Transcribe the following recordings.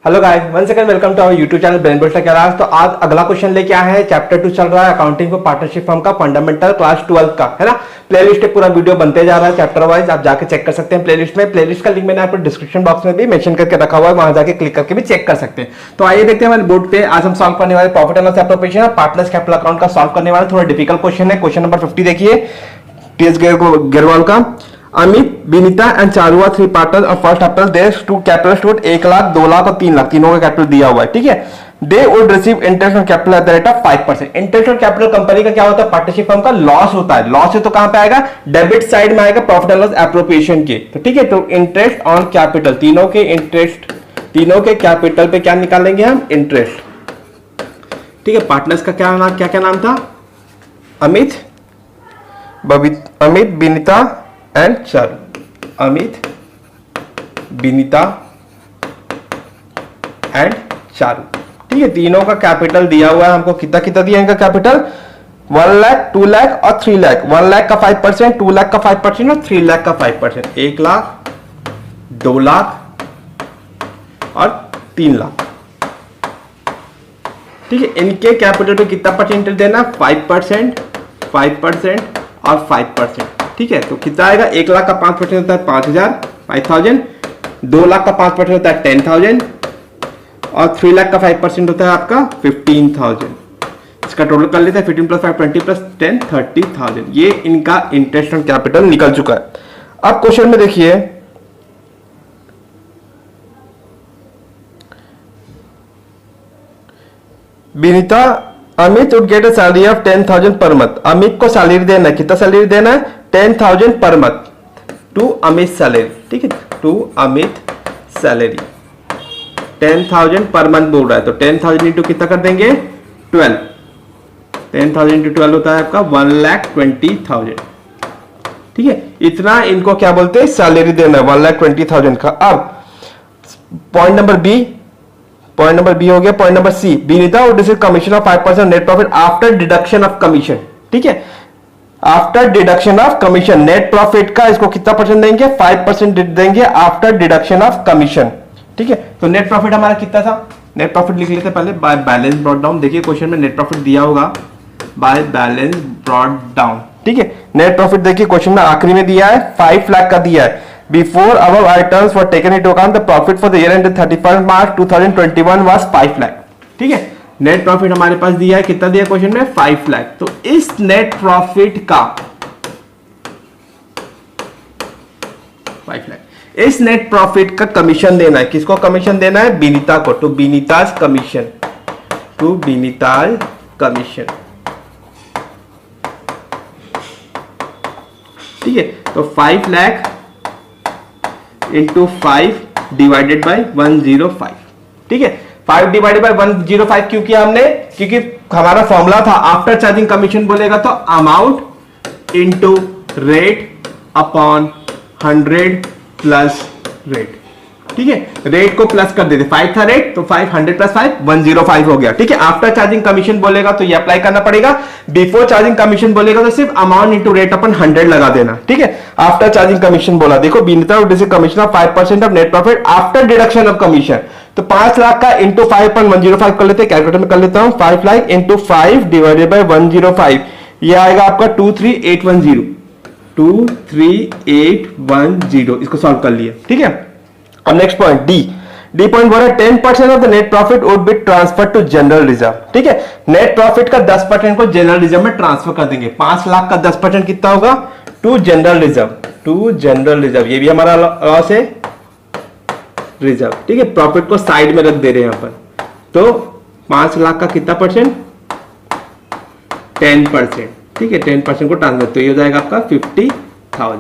Hello guys, one second welcome to our YouTube channel brain buster Kailash. तो आज अगला question लेके आए हैं। चैप्टर 2 चल रहा है अकाउंटिंग फॉर पार्टनरशिप फर्म का, फंडामेंटल क्लास 12 का, है ना। प्लेलिस्ट पे पूरा वीडियो बनते जा रहा है चैप्टर वाइज, आप जाके चेक कर सकते हैं प्लेलिस्ट में। प्लेलिस्ट का लिंक मैंने आपको डिस्क्रिप्शन बॉक्स में भी मेंशन करके रखा हुआ है, वहां जाके क्लिक करके भी चेक कर सकते हैं। तो आइए देखते हैं हमारे बोर्ड पे। आज हम सॉल्व करने वाले प्रॉफिट एंड लॉस एप्रोप्रिएशन और पार्टनर्स कैपिटल अकाउंट का सॉल्व करने वाले। थोड़ा डिफिकल्ट क्वेश्चन है। क्वेश्चन नंबर 50 देखिए, टीएस गेरवाल का। Amit, Vinita and Charu are three partners और first capital their two capital stood 1 lakh, 2 lakh और 3 लाख, तीनों का कैपिटल दिया हुआ है, ठीक है। They would receive interest on capital at the rate of 5%। Interest on capital company का क्या होता है? पार्टनरशिप फर्म का लॉस होता है। लॉस है तो कहां पे आएगा? डेबिट साइड में आएगा, प्रॉफिट एंड लॉस एप्रोप्रिएशन के। तो ठीक है, तो इंटरेस्ट ऑन कैपिटल, तीनों के इंटरेस्ट, तीनों के कैपिटल पे क्या निकालेंगे हम? इंटरेस्ट, ठीक है। पार्टनर्स का क्या नाम था? अमित, विनीता एंड चारू। अमित, विनीता एंड चारू, ठीक है। तीनों का कैपिटल दिया हुआ है हमको। कितना कितना दिया इनका कैपिटल? 1 लाख, 2 लाख और 3 लाख। 1 लाख का 5%, 2 लाख का 5% और 3 लाख का 5%। 1 लाख, 2 लाख और 3 लाख, ठीक है। इनके कैपिटल पे कितना परसेंटेज देना? 5%, 5% और 5%, ठीक है। तो कितना आएगा? 1 लाख का 5% होता है 5,000, 2 लाख का 5% होता है 10,000 और 3 लाख का 5% होता है आपका 15,000। इसका टोटल कर लेते हैं। 15 प्लस 5 20 प्लस 10 30,000। ये इनका इंटरेस्ट ऑन कैपिटल निकल चुका है। अब क्वेश्चन में देखिए, Vinita, Amit would get a salary of 10,000 per month. Amit को सैलरी देना है, कितना सैलरी देना है? 10,000 per month to Amit salary, ठीक है। To Amit salary 10,000 per month बोल रहा है, तो 10,000 इंटू कितना कर देंगे? 12। 10,000 इंटू 12 होता है आपका 1,20,000, ठीक है। इतना इनको क्या बोलते हैं? सैलरी देना है 1,20,000 का। अब पॉइंट नंबर बी हो गया। Point number c, Vineeta would receive commission of 5% net profit after deduction of commission, ठीक है। After deduction of commission, net profit का इसको कितना परसेंट देंगे? 5% देंगे आफ्टर डिडक्शन ऑफ कमीशन, ठीक है। तो नेट प्रॉफिट हमारा कितना था? नेट प्रॉफिट लिख लेते पहले, बाय बैलेंस ब्रॉट डाउन। देखिए क्वेश्चन में नेट प्रॉफिट दिया होगा बाय बैलेंस ब्रॉट डाउन, ठीक है। नेट प्रॉफिट देखिए क्वेश्चन में आखिरी में दिया है 5 लाख का दिया है। Before above items were taken into account, the profit for the year ended 31 March 2021 was 5 lakh, ठीक है। नेट प्रॉफिट हमारे पास दिया है, कितना दिया क्वेश्चन में? 5 लाख। तो इस नेट प्रॉफिट का 5 लाख, इस नेट प्रॉफिट का कमीशन देना है। किसको कमीशन देना है? विनीता को। To Vineeta's commission, to Vineeta's commission, ठीक है। तो 5 लाख इंटू 5 डिवाइडेड बाई 105, ठीक है। 5 डिवाइडेड बाई 105 क्यों किया हमने? क्योंकि हमारा फॉर्मूला था आफ्टर चार्जिंग कमीशन बोलेगा तो amount into rate upon 100 plus rate, ठीक है। रेट को प्लस कर देते, 5 था रेट, तो 500 प्लस 5 105 हो गया, ठीक है। आफ्टर चार्जिंग कमीशन बोलेगा तो ये अप्लाई करना पड़ेगा। बिफोर चार्जिंग कमीशन बोलेगा तो सिर्फ अमाउंट इंटू रेट अपन 100 लगा देना, ठीक है। आफ्टर चार्जिंग कमीशन बोला, देखो Vinita would receive commission of 5% of net profit after deduction of commission. तो 5 लाख का इंटू 5.105 कर लेते हैं, कैलकुलेटर में कर लेता हूं। 5 लाख इंटू 5 डिवाइडेड बाई 105, ये आएगा आपका 23810, 23810। इसको सॉल्व कर लिया, ठीक है। अब नेक्स्ट पॉइंट डी पॉइंट बोल रहा है 10% of the net profit would be transfer to general reserve, ठीक है। नेट प्रॉफिट का 10% को जनरल रिजर्व में ट्रांसफर कर देंगे। 5 लाख का 10% कितना होगा? To general reserve, to general reserve. ये भी हमारा लॉस है, रिजर्व, ठीक है। प्रॉफिट को साइड में रख दे रहे हैं यहां पर। तो 5 लाख का कितना परसेंट? 10%, ठीक है। 10% को ट्रांसफर, तो ये हो जाएगा आपका 50,000।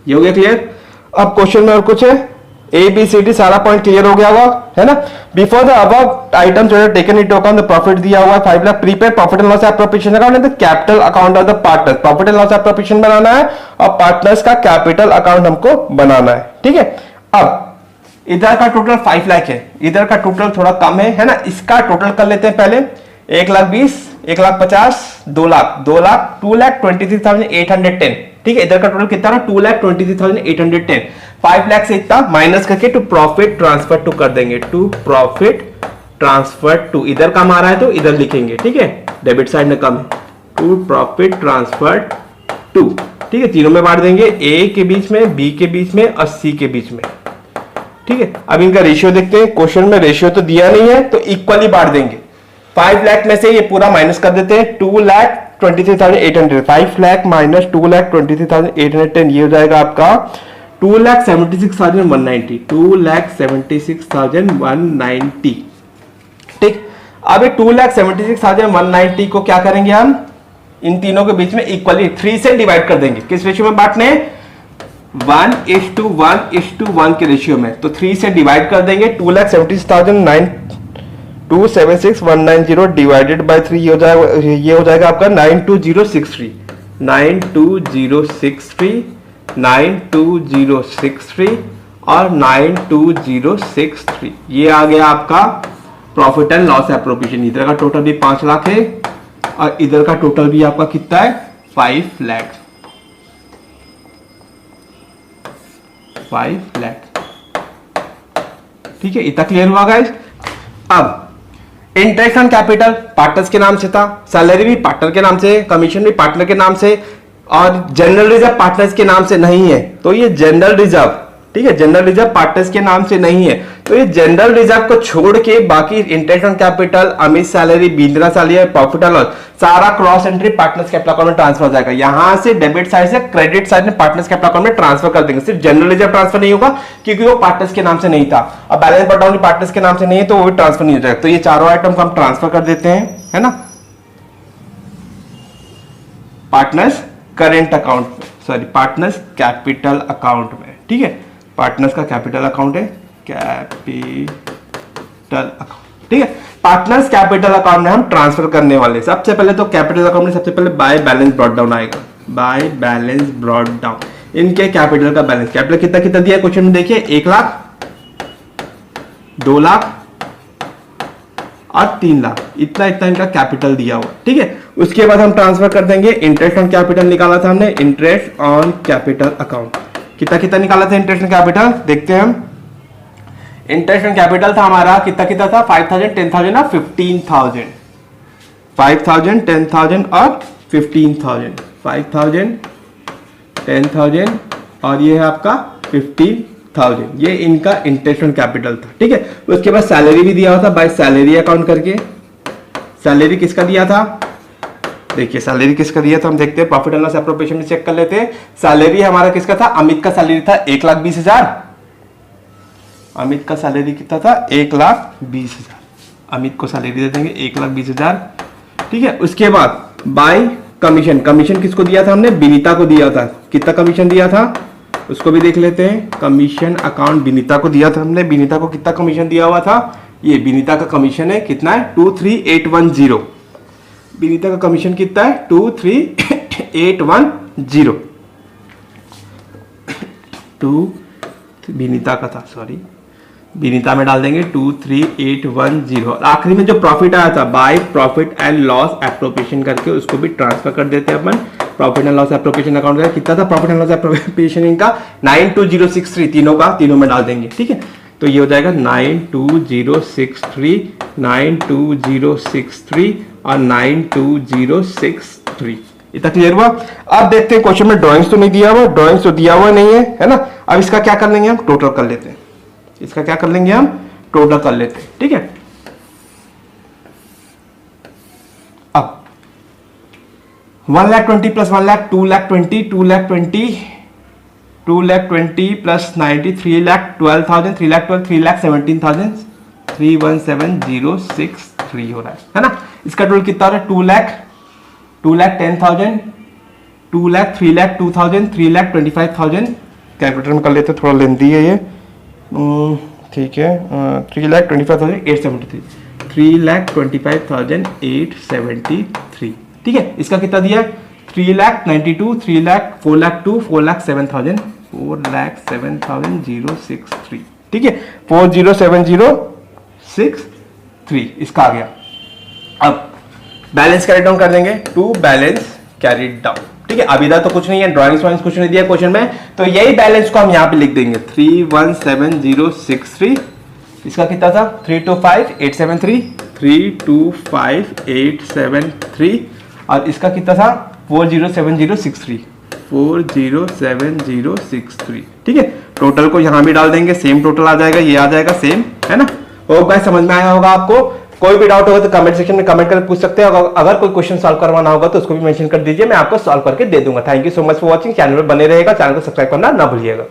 ये हो गया क्लियर। अब क्वेश्चन में और कुछ है? ABCD सारा पॉइंट क्लियर हो गया होगा, है ना। Before the above items were taken into account, the profit दिया हुआ है 5 lakh. Prepare profit and loss appropriation account and the capital account of the partners. Profit and loss appropriation बनाना है और पार्टनर्स का कैपिटल अकाउंट हमको बनाना है, ठीक है। अब इधर का टोटल 5 लाख है, इधर का टोटल थोड़ा कम है ना। इसका टोटल कर लेते हैं पहले। 1,20,000, 1,50,000, 2 लाख, 2,23,810, ठीक है। इधर का टोटल कितना? 2,23,810। 5 लाख से इतना माइनस करके टू प्रॉफिट ट्रांसफर टू कर देंगे, टू प्रॉफिट ट्रांसफर टू, इधर कम आ रहा है तो इधर लिखेंगे, ठीक है, डेबिट साइड में कम है, टू प्रॉफिट ट्रांसफर टू, ठीक है, तीनों में बांट देंगे, ए के बीच में, बी के बीच में और सी के बीच में, ठीक है। अब इनका रेशियो देखते हैं, क्वेश्चन में रेशियो तो दिया नहीं है तो इक्वली बांट देंगे। 5 लाख में से ये पूरा माइनस कर देते हैं, 2,23,800, 5 लाख माइनस 2,23,810, ये हो जाएगा आपका 2,76,190, 2,76,190, ठीक। अब 2,76,190 को क्या करेंगे हम, इन तीनों के बीच में इक्वली 3 से डिवाइड कर देंगे। किस रेशियो में बांटने, 1:1:1 के रेशियो में, तो 3 से डिवाइड कर देंगे। 2,76,190 डिवाइडेड बाय 3 ये हो जाएगा आपका 92063, 92063, 92063 और 92063, ये आ गया आपका प्रॉफिट एंड लॉस एप्रोप्रिएशन। इधर का टोटल भी 5 लाख है और इधर का टोटल भी आपका कितना है, 5 लाख, 5 लाख, ठीक है। इतना क्लियर हुआ गाइस। अब इंटरेस्ट ऑन कैपिटल पार्टनर्स के नाम से था, सैलरी भी पार्टनर के नाम से, कमीशन भी पार्टनर के नाम से, और जनरल रिजर्व पार्टनर्स के नाम से नहीं है, तो ये जनरल रिजर्व, ठीक है, जनरल रिजर्व पार्टनर्स के नाम से नहीं है, तो ये जनरल रिजर्व को छोड़ के बाकी interest on capital, Amit salary, Bindra salary, profit and loss सारा cross entry partners capital account में ट्रांसफर हो जाएगा। यहां से डेबिट साइड से क्रेडिट साइड में पार्टनर्स कैपिटल अकाउंट में ट्रांसफर कर देंगे। सिर्फ जनरल रिजर्व ट्रांसफर नहीं होगा क्योंकि वो पार्टनर्स के नाम से नहीं था, अब बैलेंस बट डाउन पार्टनर्स के नाम से नहीं है तो वो भी ट्रांसफर नहीं हो जाएगा। तो ये चारों आइटम को हम ट्रांसफर कर देते हैं, है ना, पार्टनर्स करेंट अकाउंट में, सॉरी पार्टनर्स कैपिटल अकाउंट में, ठीक है, पार्टनर्स का कैपिटल अकाउंट है, कैपिटल अकाउंट, ठीक है। पार्टनर्स कैपिटल अकाउंट में हम ट्रांसफर करने वाले, सबसे पहले तो कैपिटल अकाउंट में सबसे पहले बाय बैलेंस ब्रॉट डाउन आएगा, बाय बैलेंस ब्रॉट डाउन, इनके कैपिटल का बैलेंस, कैपिटल कितना कितना दिया है क्वेश्चन में देखिए, 1 लाख, 2 लाख और 3 लाख, इतना इतना इनका कैपिटल दिया हुआ, ठीक है। उसके बाद हम ट्रांसफर कर देंगे। इंटरेस्ट ऑन कैपिटल निकाला था हमने, इंटरेस्ट ऑन कैपिटल अकाउंट कितना कितना निकाला था, इंटरेस्ट ऑन कैपिटल देखते हैं हम। इंटरेस्ट ऑन कैपिटल था हमारा कितना कितना था, 5,000, 10,000 और 15,000, 5,000, 10,000 और 15,000, 5,000, 10,000 और ये है आपका 15,000, ये इनका इंटरेस्ट ऑन कैपिटल था, ठीक है। उसके बाद सैलरी भी दिया हुआ था बाय सैलरी अकाउंट करके। सैलरी किसका दिया था, देखिए सैलरी किसका दिया था हम देखते हैं, प्रॉफिट एंड लॉस एप्रोप्रिएशन में चेक कर लेते हैं। सैलरी हमारा किसका था, अमित का सैलरी था 1,20,000, अमित का सैलरी कितना था, 1,20,000, अमित को सैलरी दे देंगे 1,20,000, ठीक है। उसके बाद बाय कमीशन, कमीशन किसको दिया था हमने, विनीता को दिया था, कितना कमीशन दिया था उसको भी देख लेते हैं। कमीशन अकाउंट विनीता को दिया था हमने, विनीता को कितना कमीशन दिया हुआ था, ये विनीता का कमीशन है कितना है, 23,810, विनीता का कमीशन कितना है, 23,810, विनीता का था, सॉरी विनीता में डाल देंगे 23,810, और आखिरी में जो प्रॉफिट आया था by profit and loss appropriation करके उसको भी ट्रांसफर कर देते हैं अपन profit and loss appropriation account का। कितना था प्रॉफिट एंड लॉस एप्रोप्रिएशन इनका, 92063, तीनों का तीनों में डाल देंगे, ठीक है। तो ये हो जाएगा 92063, 92063 और 92063, इतना क्लियर हुआ। अब देखते हैं क्वेश्चन में ड्राइंग्स तो नहीं दिया हुआ, ड्राइंग्स तो दिया हुआ नहीं है ना। अब इसका क्या कर लेंगे हम, टोटल कर लेते हैं, इसका क्या कर लेंगे हम, टोटल कर लेते हैं, ठीक है। अब 1,20,000 प्लस 1,00,000 2,20,000, 2,20,000, 2,20,000 प्लस 90 3,12,000, 3,12,000, 3,17,000, 3,17,063 हो रहा है ना। इसका टोटल कितना हो रहा है, 2,10,000, 2,00,000, 3,00,000, 2,000, 3,25,000, कैलकुलेटर में कर लेते हैं, थोड़ा लेंदी है ये, ठीक है। 3,25,873, 3,25,873, ठीक है। इसका कितना दिया, 3,92,000, 3,00,000, 4,02,000, 4,07,000, 4,07,063, ठीक है, 4,07,063 इसका आ गया। अब बैलेंस कैरी डाउन कर देंगे, टू बैलेंस कैरी डाउन, ठीक ठीक है। अभी तक तो कुछ नहीं है, ड्राइंग्स वाइंग्स कुछ नहीं दिया क्वेश्चन में, तो यही बैलेंस को हम यहाँ पे लिख देंगे 317063। इसका कितना था 325873, 325873, और इसका कितना था 407063, 407063। ठीक है, टोटल को यहाँ भी डाल देंगे, सेम टोटल आ जाएगा, ये आ जाएगा सेम, है ना। होप गाइस समझ में आया होगा आपको। कोई भी डाउट होगा तो कमेंट सेक्शन में कमेंट करके पूछ सकते हैं। अगर कोई क्वेश्चन सॉल्व करवाना होगा तो उसको भी मेंशन कर दीजिए, मैं आपको सॉल्व करके दे दूंगा। Thank you so much for watching. Channel पर बने रहेगा, चैनल को सब्सक्राइब करना ना भूलिएगा।